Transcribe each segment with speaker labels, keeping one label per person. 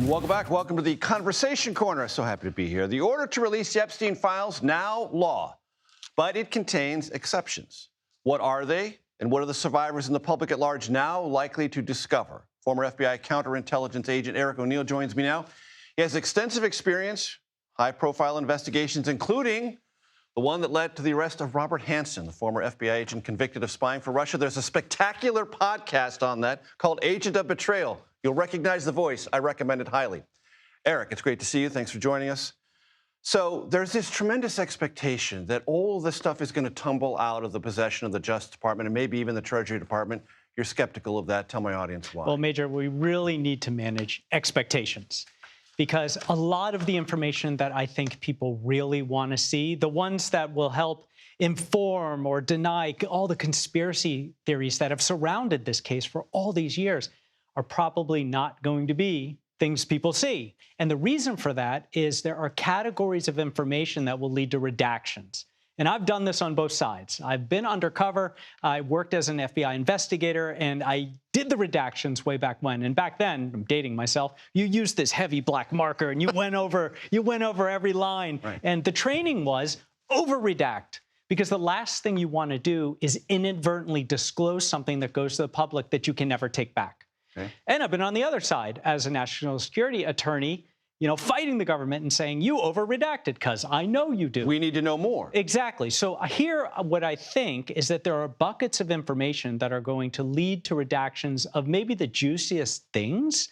Speaker 1: Welcome back. Welcome to the Conversation Corner. So happy to be here. The order to release the Epstein files, now law, but it contains exceptions. What are they, and what are the survivors and the public at large now likely to discover? Former FBI counterintelligence agent Eric O'Neill joins me now. He has extensive experience, high-profile investigations, including the one that led to the arrest of Robert Hanssen, the former FBI agent convicted of spying for Russia. There's a spectacular podcast on that called Agent of Betrayal. You'll recognize the voice. I recommend it highly. Eric, it's great to see you. Thanks for joining us. So there's this tremendous expectation that all this stuff is going to tumble out of the possession of the Justice Department and maybe even the Treasury Department. You're skeptical of that. Tell my audience why.
Speaker 2: Well, Major, we really need to manage expectations because a lot of the information that I think people really want to see, the ones that will help inform or deny all the conspiracy theories that have surrounded this case for all these years, are probably not going to be things people see. And the reason for that is there are categories of information that will lead to redactions. And I've done this on both sides. I've been undercover. I worked as an FBI investigator, and I did the redactions way back when. And back then, I'm dating myself, you used this heavy black marker and you went over every line.
Speaker 1: Right.
Speaker 2: And the training was over-redact. Because the last thing you want to do is inadvertently disclose something that goes to the public that you can never take back. Okay. And I've been on the other side as a national security attorney, fighting the government and saying, you over-redacted, because I know you do.
Speaker 1: We need to know more.
Speaker 2: Exactly. So here, what I think is that there are buckets of information that are going to lead to redactions of maybe the juiciest things,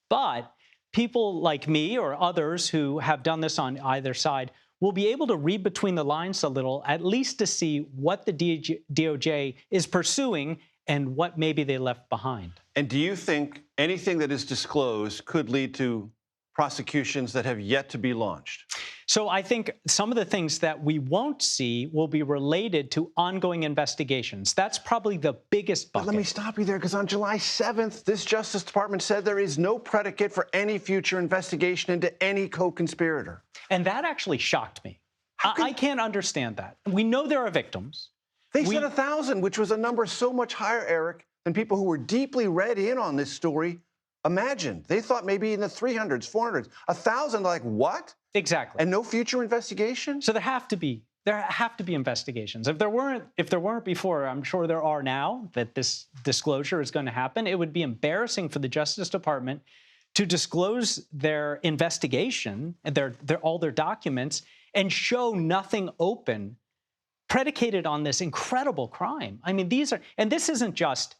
Speaker 2: but people like me or others who have done this on either side will be able to read between the lines a little, at least to see what the DOJ is pursuing and what maybe they left behind.
Speaker 1: And do you think anything that is disclosed could lead to prosecutions that have yet to be launched?
Speaker 2: So I think some of the things that we won't see will be related to ongoing investigations. That's probably the biggest bucket.
Speaker 1: But let me stop you there, because on July 7th, this Justice Department said there is no predicate for any future investigation into any co-conspirator.
Speaker 2: And that actually shocked me. I can't understand that. We know there are victims.
Speaker 1: They said 1,000, which was a number so much higher, Eric, than people who were deeply read in on this story imagined. They thought maybe in the 300s, 400s, 1,000, like what?
Speaker 2: Exactly.
Speaker 1: And no future investigation?
Speaker 2: So there have to be investigations. If there weren't before, I'm sure there are now that this disclosure is going to happen. It would be embarrassing for the Justice Department to disclose their investigation and all their documents and show nothing open predicated on this incredible crime. I mean, this isn't just,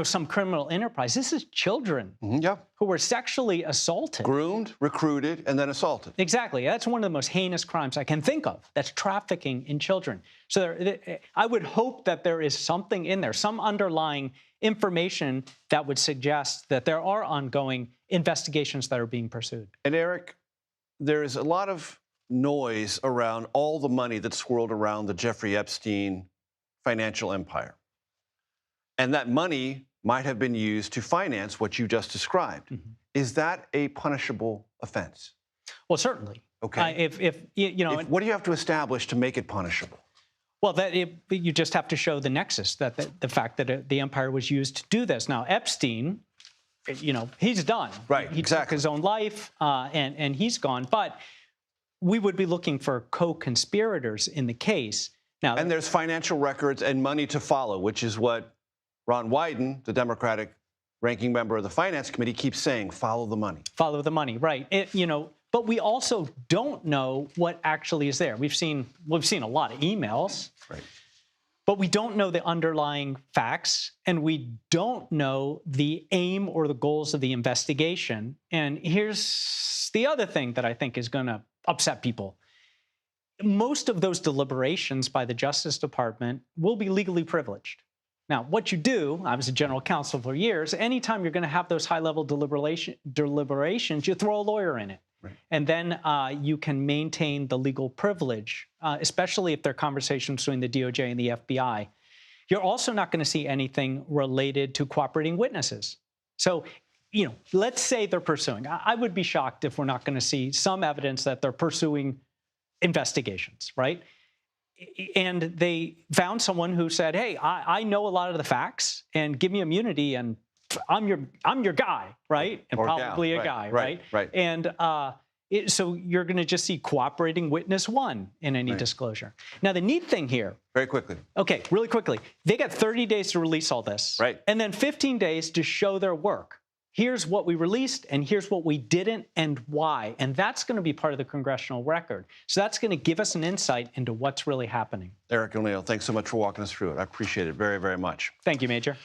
Speaker 2: some criminal enterprise. This is children who were sexually assaulted.
Speaker 1: Groomed, recruited, and then assaulted.
Speaker 2: Exactly. That's one of the most heinous crimes I can think of. That's trafficking in children. So I would hope that there is something in there, some underlying information that would suggest that there are ongoing investigations that are being pursued.
Speaker 1: And Eric, there is a lot of noise around all the money that swirled around the Jeffrey Epstein financial empire. And that money might have been used to finance what you just described. Mm-hmm. Is that a punishable offense?
Speaker 2: Well, certainly.
Speaker 1: Okay. What do you have to establish to make it punishable?
Speaker 2: Well, you just have to show the nexus, that the fact that the empire was used to do this. Now, Epstein, he's done.
Speaker 1: Right,
Speaker 2: he took his own life, and he's gone. But we would be looking for co-conspirators in the case. Now,
Speaker 1: and there's financial records and money to follow, which is what Ron Wyden, the Democratic ranking member of the Finance Committee, keeps saying: follow the money.
Speaker 2: Follow the money, right? But we also don't know what actually is there. We've seen a lot of emails,
Speaker 1: right?
Speaker 2: But we don't know the underlying facts, and we don't know the aim or the goals of the investigation. And here's the other thing that I think is going to upset people. Most of those deliberations by the Justice Department will be legally privileged. Now, what you do, I was a general counsel for years, anytime you're going to have those high-level deliberations, you throw a lawyer in it. Right. And then you can maintain the legal privilege, especially if they're conversations between the DOJ and the FBI. You're also not going to see anything related to cooperating witnesses. So, let's say they're pursuing. I would be shocked if we're not going to see some evidence that they're pursuing investigations, right? And they found someone who said, hey, I know a lot of the facts, and give me immunity, and I'm your guy, right? And
Speaker 1: Or gal,
Speaker 2: probably a
Speaker 1: right,
Speaker 2: guy,
Speaker 1: right, right.
Speaker 2: And so you're going to just see cooperating witness 1 in any disclosure. Now, the neat thing here.
Speaker 1: Very quickly.
Speaker 2: Okay, really quickly. They got 30 days to release all this.
Speaker 1: Right.
Speaker 2: And then 15 days to show their work. Here's what we released, and here's what we didn't, and why. And that's going to be part of the congressional record. So that's going to give us an insight into what's really happening.
Speaker 1: Eric O'Neill, thanks so much for walking us through it. I appreciate it very, very much.
Speaker 2: Thank you, Major.